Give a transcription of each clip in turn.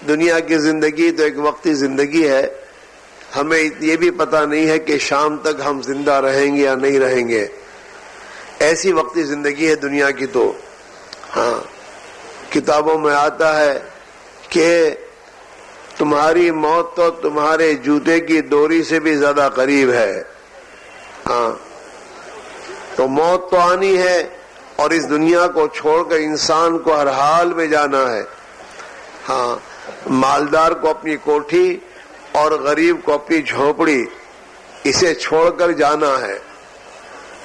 دنیا کی زندگی تو ایک وقتی زندگی ہے، ہمیں یہ بھی پتہ نہیں ہے کہ شام تک ہم زندہ رہیں گے یا نہیں رہیں گے، ایسی وقتی زندگی ہے دنیا کی۔ تو ہاں، کتابوں میں آتا ہے کہ تمہاری موت تو تمہارے جوتے کی ڈوری سے بھی زیادہ قریب ہے۔ ہاں، تو موت تو آنی ہے، اور اس دنیا کو چھوڑ کر انسان کو ہر حال میں جانا ہے۔ ہاں، مالدار کو اپنی کوٹھی اور غریب کو اپنی جھونپڑی، اسے چھوڑ کر جانا ہے۔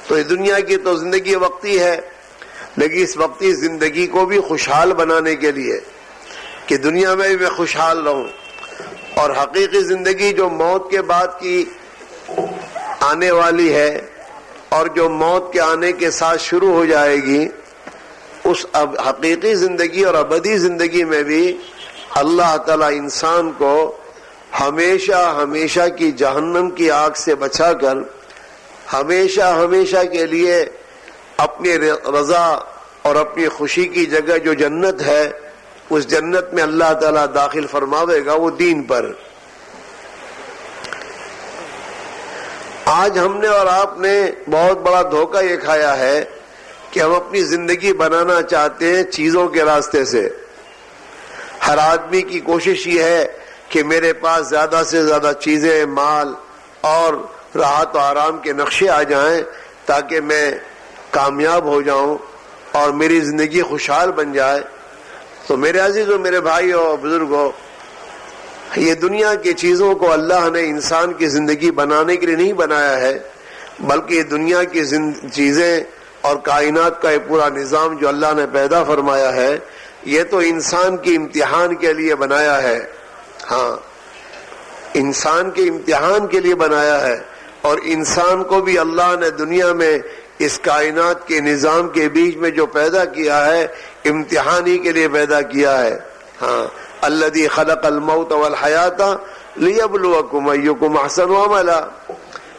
تو اس دنیا کی تو زندگی وقتی ہے، لیکن اس وقتی زندگی کو بھی خوشحال بنانے کے لیے کہ دنیا میں بھی میں خوشحال رہوں، اور حقیقی زندگی جو موت کے بعد کی آنے والی ہے اور جو موت کے آنے کے ساتھ شروع ہو جائے گی، اس حقیقی زندگی اور ابدی زندگی میں بھی اللہ تعالیٰ انسان کو ہمیشہ ہمیشہ کی جہنم کی آگ سے بچا کر ہمیشہ ہمیشہ کے لیے اپنی رضا اور اپنی خوشی کی جگہ جو جنت ہے، اس جنت میں اللہ تعالیٰ داخل فرماوے گا، وہ دین پر۔ آج ہم نے اور آپ نے بہت بڑا دھوکہ یہ کھایا ہے کہ ہم اپنی زندگی بنانا چاہتے ہیں چیزوں کے راستے سے۔ ہر آدمی کی کوشش یہ ہے کہ میرے پاس زیادہ سے زیادہ چیزیں، مال اور راحت و آرام کے نقشے آ جائیں تاکہ میں کامیاب ہو جاؤں اور میری زندگی خوشحال بن جائے۔ تو میرے عزیزوں، میرے بھائیوں اور بزرگوں، یہ دنیا کی چیزوں کو اللہ نے انسان کی زندگی بنانے کے لیے نہیں بنایا ہے، بلکہ یہ دنیا کی چیزیں اور کائنات کا یہ پورا نظام جو اللہ نے پیدا فرمایا ہے، یہ تو انسان کی امتحان کے لیے بنایا ہے۔ ہاں، انسان کے امتحان کے لیے بنایا ہے، اور انسان کو بھی اللہ نے دنیا میں اس کائنات کے نظام کے بیچ میں جو پیدا کیا ہے، امتحانی کے لیے پیدا کیا ہے۔ ہاں، الذی خلق الموت والحیات لیبلوکم ایکم احسن عملا،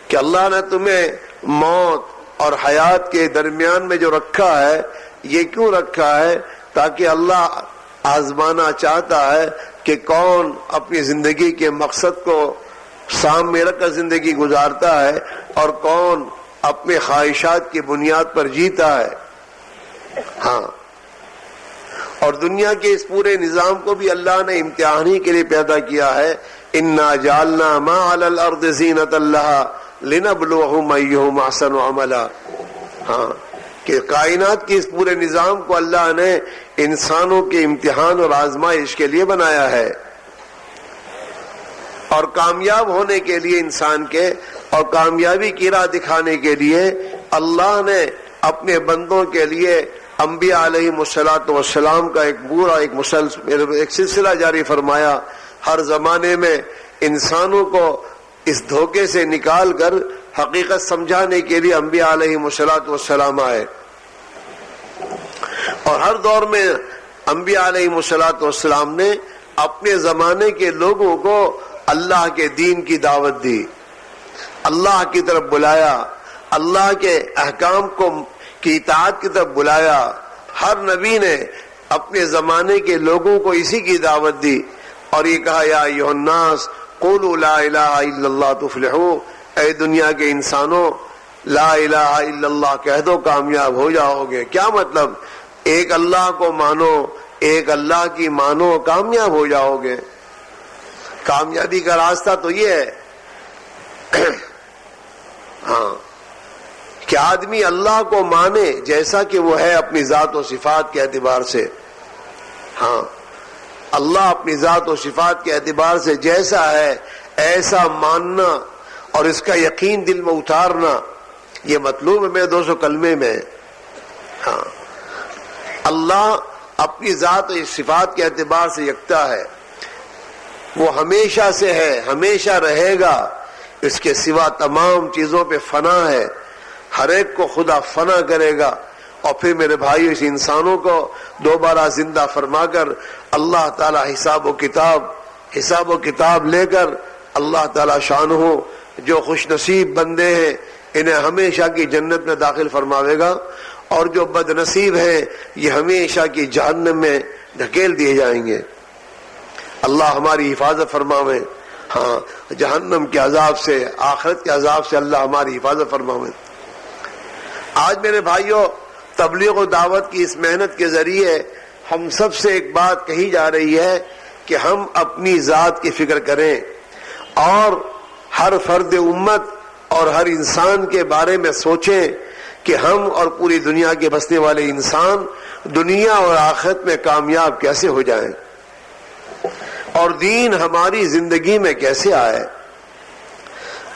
کہ اللہ نے تمہیں موت اور حیات کے درمیان میں جو رکھا ہے، یہ کیوں رکھا ہے؟ تاکہ اللہ آزمانا چاہتا ہے کہ کون اپنی زندگی کے مقصد کو سامنے رکھ کر زندگی گزارتا ہے اور کون اپنے خواہشات کی بنیاد پر جیتا ہے۔ ہاں، اور دنیا کے اس پورے نظام کو بھی اللہ نے امتحانی کے لیے پیدا کیا ہے۔ انا جعلنا ما علی الارض زینۃ لہا لنبلوہم ایہم احسن عملا۔ ہاں، کہ کائنات کے اس پورے نظام کو اللہ نے انسانوں کے امتحان اور آزمائش کے لیے بنایا ہے، اور کامیاب ہونے کے لیے انسان کے، اور کامیابی کی راہ دکھانے کے لیے اللہ نے اپنے بندوں کے لیے انبیاء علیہ السلام کا ایک پورا ایک سلسلہ جاری فرمایا۔ ہر زمانے میں انسانوں کو اس دھوکے سے نکال کر حقیقت سمجھانے کے لیے انبیاء علیہ السلام آئے، اور ہر دور میں انبیاء علیہ السلام نے اپنے زمانے کے لوگوں کو اللہ کے دین کی دعوت دی، اللہ کی طرف بلایا، اللہ کے احکام کی اطاعت کی طرف بلایا۔ ہر نبی نے اپنے زمانے کے لوگوں کو اسی کی دعوت دی، اور یہ کہا یا ایھا الناس قولوا لا الہ الا اللہ تفلحوا، اے دنیا کے انسانوں لا الہ الا اللہ کہہ دو، کامیاب ہو جاؤ گے۔ کیا مطلب؟ ایک اللہ کو مانو، ایک اللہ کی مانو، کامیاب ہو جاؤ گے۔ کامیابی کا راستہ تو یہ ہے ہاں، کہ آدمی اللہ کو مانے جیسا کہ وہ ہے اپنی ذات و صفات کے اعتبار سے۔ ہاں، اللہ اپنی ذات و صفات کے اعتبار سے جیسا ہے ایسا ماننا اور اس کا یقین دل میں اتارنا، یہ مطلوب ہے میرے دوستو کلمے میں۔ ہاں، اللہ اپنی ذات و صفات کے اعتبار سے یکتا ہے، وہ ہمیشہ سے ہے، ہمیشہ رہے گا، اس کے سوا تمام چیزوں پہ فنا ہے، ہر ایک کو خدا فنا کرے گا، اور پھر میرے بھائی اس انسانوں کو دوبارہ زندہ فرما کر اللہ تعالی حساب و کتاب لے کر اللہ تعالی شانہ جو خوش نصیب بندے ہیں انہیں ہمیشہ کی جنت میں داخل فرماوے گا، اور جو بد نصیب ہیں یہ ہمیشہ کی جہنم میں دھکیل دیے جائیں گے۔ اللہ ہماری حفاظت فرماوے. ہاں جہنم کے عذاب سے, آخرت کے عذاب سے اللہ ہماری حفاظت فرماوے. آج میرے بھائیوں, تبلیغ و دعوت کی اس محنت کے ذریعے ہم سب سے ایک بات کہی جا رہی ہے کہ ہم اپنی ذات کی فکر کریں اور ہر فرد امت اور ہر انسان کے بارے میں سوچیں کہ ہم اور پوری دنیا کے بسنے والے انسان دنیا اور آخرت میں کامیاب کیسے ہو جائیں اور دین ہماری زندگی میں کیسے آئے.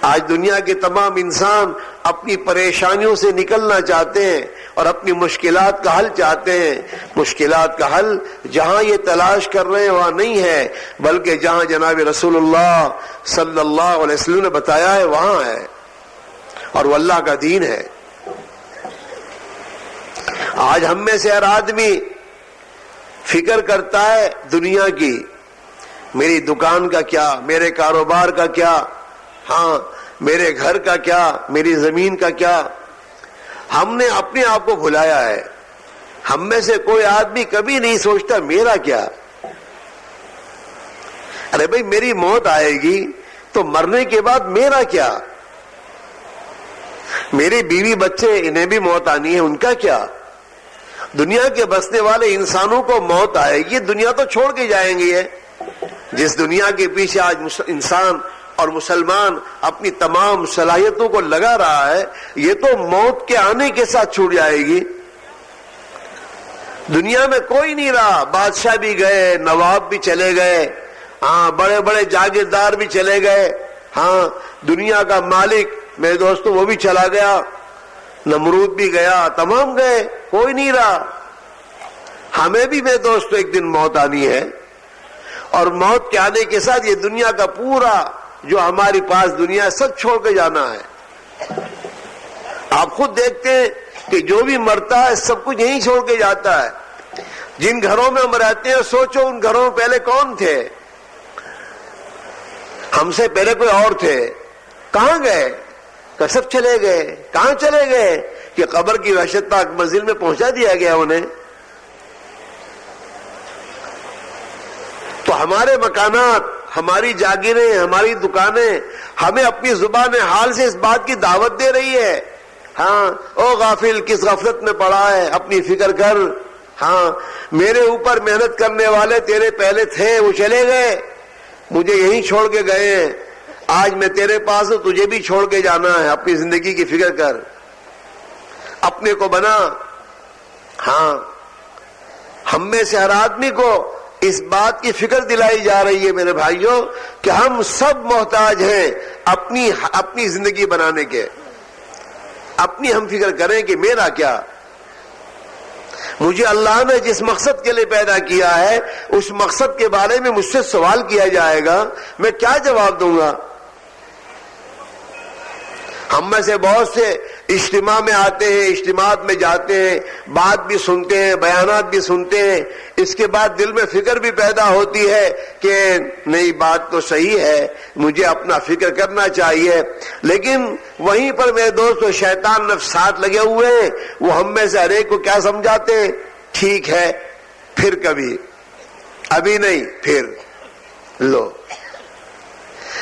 آج دنیا کے تمام انسان اپنی پریشانیوں سے نکلنا چاہتے ہیں اور اپنی مشکلات کا حل چاہتے ہیں. مشکلات کا حل جہاں یہ تلاش کر رہے ہیں وہاں نہیں ہے, بلکہ جہاں جناب رسول اللہ صلی اللہ علیہ وسلم نے بتایا ہے وہاں ہے, اور وہ اللہ کا دین ہے. آج ہم میں سے ہر آدمی فکر کرتا ہے دنیا کی, میری دکان کا کیا, میرے کاروبار کا کیا, ہاں میرے گھر کا کیا, میری زمین کا کیا. ہم نے اپنے آپ کو بھلایا ہے. ہم میں سے کوئی آدمی کبھی نہیں سوچتا میرا کیا. ارے بھائی میری موت آئے گی تو مرنے کے بعد میرا کیا, میری بیوی بچے انہیں بھی موت آنی ہے, ان کا کیا. دنیا کے بسنے والے انسانوں کو موت آئے گی, دنیا تو چھوڑ کے جائیں گے. جس دنیا کے پیچھے آج انسان اور مسلمان اپنی تمام صلاحیتوں کو لگا رہا ہے, یہ تو موت کے آنے کے ساتھ چھوٹ جائے گی. دنیا میں کوئی نہیں رہا, بادشاہ بھی گئے, نواب بھی چلے گئے, ہاں بڑے بڑے جاگیردار بھی چلے گئے, ہاں دنیا کا مالک میرے دوستوں وہ بھی چلا گیا, نمرود بھی گیا, تمام گئے, کوئی نہیں رہا. ہمیں بھی میرے دوستوں ایک دن موت آنی ہے, اور موت کے آنے کے ساتھ یہ دنیا کا پورا جو ہمارے پاس دنیا سب چھوڑ کے جانا ہے. آپ خود دیکھتے ہیں کہ جو بھی مرتا ہے سب کچھ یہیں چھوڑ کے جاتا ہے. جن گھروں میں ہم رہتے ہیں سوچو ان گھروں میں پہلے کون تھے, ہم سے پہلے کوئی اور تھے, کہاں گئے, سب چلے گئے. کہاں چلے گئے کہ قبر کی وحشت تک منزل میں پہنچا دیا گیا انہیں. تو ہمارے مکانات, ہماری جاگیریں, ہماری دکانیں ہمیں اپنی زبان حال سے اس بات کی دعوت دے رہی ہے, ہاں او غافل کس غفلت میں پڑا ہے, اپنی فکر کر. ہاں میرے اوپر محنت کرنے والے تیرے پہلے تھے, وہ چلے گئے, مجھے یہیں چھوڑ کے گئے ہیں. آج میں تیرے پاس ہوں, تجھے بھی چھوڑ کے جانا ہے. اپنی زندگی کی فکر کر, اپنے کو بنا. ہاں ہم میں سے ہر آدمی کو اس بات کی فکر دلائی جا رہی ہے میرے بھائیوں کہ ہم سب محتاج ہیں اپنی زندگی بنانے کے. اپنی ہم فکر کریں کہ میرا کیا, مجھے اللہ نے جس مقصد کے لیے پیدا کیا ہے اس مقصد کے بارے میں مجھ سے سوال کیا جائے گا, میں کیا جواب دوں گا. ہم میں سے بہت سے اجتماع میں آتے ہیں, اجتماعات میں جاتے ہیں, بات بھی سنتے ہیں, بیانات بھی سنتے ہیں, اس کے بعد دل میں فکر بھی پیدا ہوتی ہے کہ نہیں بات تو صحیح ہے, مجھے اپنا فکر کرنا چاہیے. لیکن وہیں پر میرے دوست شیطان نفس ساتھ لگے ہوئے ہیں, وہ ہم میں سے ہر ایک کو کیا سمجھاتے ہیں, ٹھیک ہے پھر کبھی, ابھی نہیں پھر. لو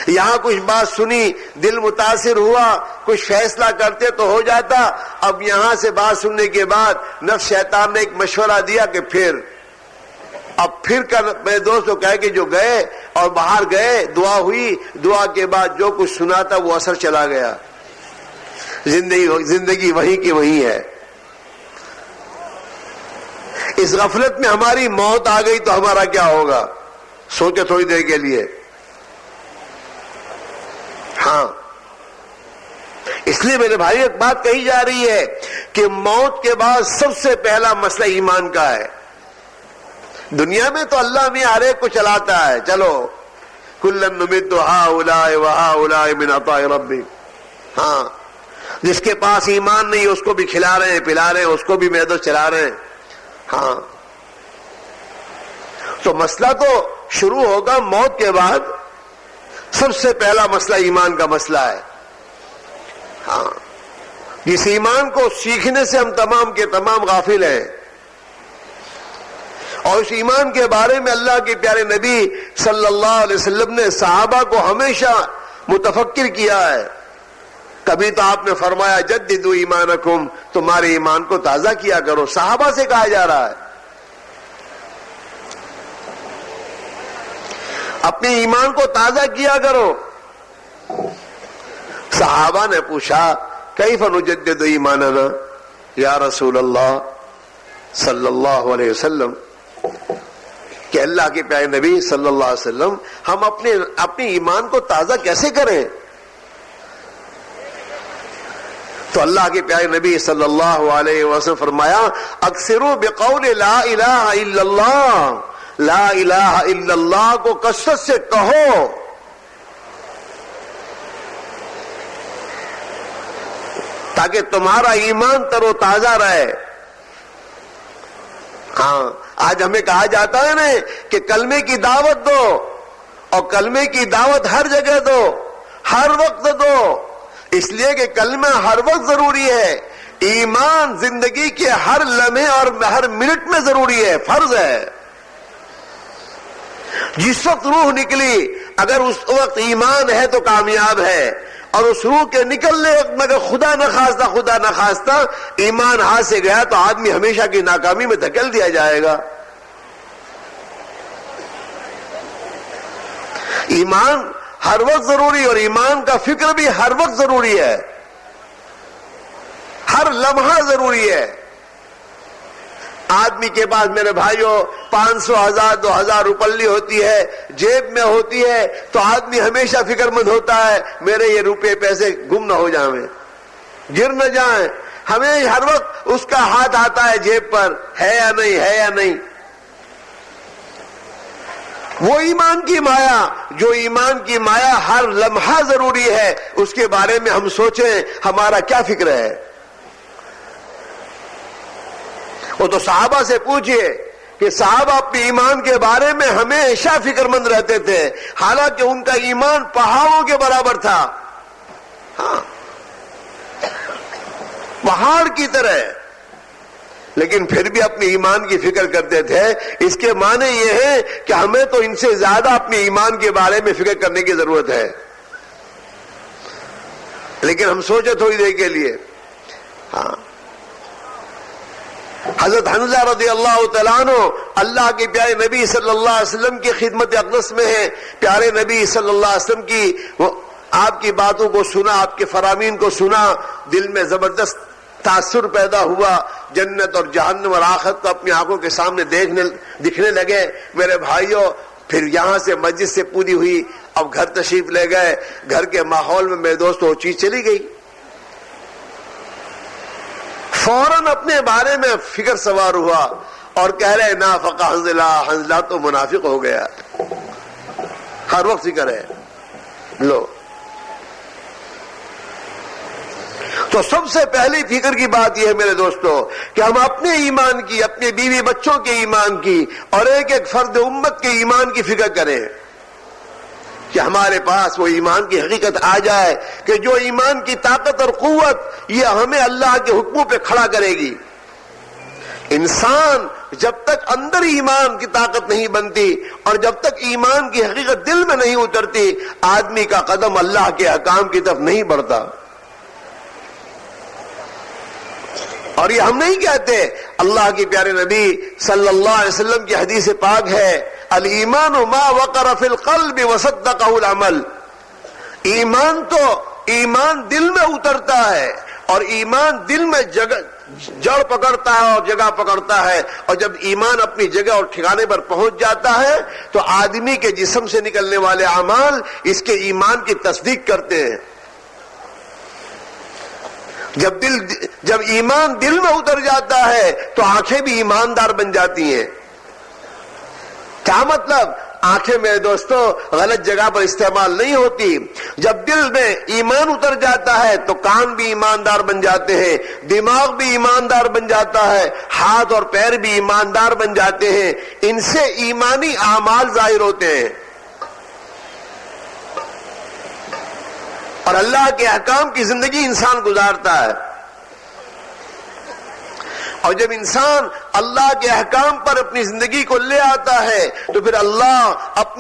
یہاں کچھ بات سنی, دل متاثر ہوا, کچھ فیصلہ کرتے تو ہو جاتا. اب یہاں سے بات سننے کے بعد نفس شیطان نے ایک مشورہ دیا کہ پھر, اب پھر کر میرے دوست کو کہے کہ جو گئے اور باہر گئے, دعا ہوئی, دعا کے بعد جو کچھ سنا تھا وہ اثر چلا گیا. زندگی وہی کی وہی ہے. اس غفلت میں ہماری موت آ گئی تو ہمارا کیا ہوگا, سوچے تھوڑی دیر کے لیے. ہاں اس لیے میرے بھائی ایک بات کہی جا رہی ہے کہ موت کے بعد سب سے پہلا مسئلہ ایمان کا ہے. دنیا میں تو اللہ میں ہر ایک کو چلاتا ہے, چلو کلن نمد ہؤلاء وہؤلاء من عطاء ربی. ہاں جس کے پاس ایمان نہیں اس کو بھی کھلا رہے ہیں, پلا رہے ہیں, اس کو بھی میدو چلا رہے ہیں. ہاں تو مسئلہ تو شروع ہوگا موت کے بعد. سب سے پہلا مسئلہ ایمان کا مسئلہ ہے. ہاں جس ایمان کو سیکھنے سے ہم تمام کے تمام غافل ہیں, اور اس ایمان کے بارے میں اللہ کے پیارے نبی صلی اللہ علیہ وسلم نے صحابہ کو ہمیشہ متفکر کیا ہے. کبھی تو آپ نے فرمایا جددوا ایمانکم، تمہارے ایمان کو تازہ کیا کرو. صحابہ سے کہا جا رہا ہے اپنے ایمان کو تازہ کیا کرو. صحابہ نے پوچھا کیف نجدد ایماننا یا رسول اللہ صلی اللہ علیہ وسلم، کہ اللہ کے پیارے نبی صلی اللہ علیہ وسلم ہم اپنے ایمان کو تازہ کیسے کریں؟ تو اللہ کے پیارے نبی صلی اللہ علیہ وسلم فرمایا اکثروا بقول لا الہ الا اللہ، لا الہ الا اللہ کو کثرت سے کہو. تاکہ تمہارا ایمان تر و تازہ رہے. ہاں آج ہمیں کہا جاتا ہے نا کہ کلمے کی دعوت دو، اور کلمے کی دعوت ہر جگہ دو، ہر وقت دو، اس لیے کہ کلمہ ہر وقت ضروری ہے. ایمان زندگی کے ہر لمحے اور ہر منٹ میں ضروری ہے، فرض ہے. جس وقت روح نکلی اگر اس وقت ایمان ہے تو کامیاب ہے، اور اس روح کے نکلنے وقت میں اگر خدا نہ خواستہ ایمان ہاتھ سے گیا تو آدمی ہمیشہ کی ناکامی میں دھکیل دیا جائے گا. ایمان ہر وقت ضروری، اور ایمان کا فکر بھی ہر وقت ضروری ہے، ہر لمحہ ضروری ہے. آدمی کے پاس میرے بھائیوں 500 1000 2000 روپلی ہوتی ہے، جیب میں ہوتی ہے، تو آدمی ہمیشہ فکر مند ہوتا ہے میرے یہ روپے پیسے گم نہ ہو جائیں، گر نہ جائیں. ہمیں ہر وقت اس کا ہاتھ آتا ہے جیب پر، ہے یا نہیں، ہے یا نہیں. وہ ایمان کی مایا، جو ایمان کی مایا ہر لمحہ ضروری ہے، اس کے بارے میں ہم سوچیں ہمارا کیا فکر ہے. وہ تو صحابہ سے پوچھئے کہ صحابہ اپنے ایمان کے بارے میں ہمیشہ فکر مند رہتے تھے، حالانکہ ان کا ایمان پہاڑوں کے برابر تھا. ہاں پہاڑ کی طرح، لیکن پھر بھی اپنے ایمان کی فکر کرتے تھے. اس کے معنی یہ ہے کہ ہمیں تو ان سے زیادہ اپنے ایمان کے بارے میں فکر کرنے کی ضرورت ہے. لیکن ہم سوچے تھوڑی دیر کے لیے. ہاں حضرت حمزہ رضی اللہ تعالیٰ عنہ اللہ کے پیارے نبی صلی اللہ علیہ وسلم کی خدمت اقدس میں ہیں. پیارے نبی صلی اللہ علیہ وسلم کی آپ کی باتوں کو سنا، آپ کے فرامین کو سنا، دل میں زبردست تاثر پیدا ہوا. جنت اور جہنم اور آخرت کو اپنی آنکھوں کے سامنے دکھنے لگے. میرے بھائیوں پھر یہاں سے مسجد سے پوری ہوئی، اب گھر تشریف لے گئے. گھر کے ماحول میں میرے دوست وہ چیز چلی گئی، فوراً اپنے بارے میں فکر سوار ہوا اور کہہ رہے نافق حنظلہ تو منافق ہو گیا. ہر وقت فکر ہے. لو تو سب سے پہلی فکر کی بات یہ ہے میرے دوستو کہ ہم اپنے ایمان کی، اپنے بیوی بچوں کے ایمان کی، اور ایک ایک فرد امت کے ایمان کی فکر کریں کہ ہمارے پاس وہ ایمان کی حقیقت آ جائے کہ جو ایمان کی طاقت اور قوت یہ ہمیں اللہ کے حکموں پہ کھڑا کرے گی. انسان جب تک اندر ایمان کی طاقت نہیں بنتی اور جب تک ایمان کی حقیقت دل میں نہیں اترتی، آدمی کا قدم اللہ کے احکام کی طرف نہیں بڑھتا. اور یہ ہم نہیں کہتے، اللہ کے پیارے نبی صلی اللہ علیہ وسلم کی حدیث پاک ہے الایمان ما وقر فی القلب وصدقہ العمل. ایمان دل میں اترتا ہے، اور ایمان دل میں جڑ پکڑتا ہے اور جگہ پکڑتا ہے. اور جب ایمان اپنی جگہ اور ٹھکانے پر پہنچ جاتا ہے تو آدمی کے جسم سے نکلنے والے اعمال اس کے ایمان کی تصدیق کرتے ہیں. جب ایمان دل میں اتر جاتا ہے تو آنکھیں بھی ایماندار بن جاتی ہیں. کیا مطلب؟ آنکھیں میرے دوستو غلط جگہ پر استعمال نہیں ہوتی. جب دل میں ایمان اتر جاتا ہے تو کان بھی ایماندار بن جاتے ہیں، دماغ بھی ایماندار بن جاتا ہے، ہاتھ اور پیر بھی ایماندار بن جاتے ہیں. ان سے ایمانی اعمال ظاہر ہوتے ہیں اور اللہ کے احکام کی زندگی انسان گزارتا ہے. اور جب انسان اللہ کے احکام پر اپنی زندگی کو لے آتا ہے تو پھر اللہ اپنی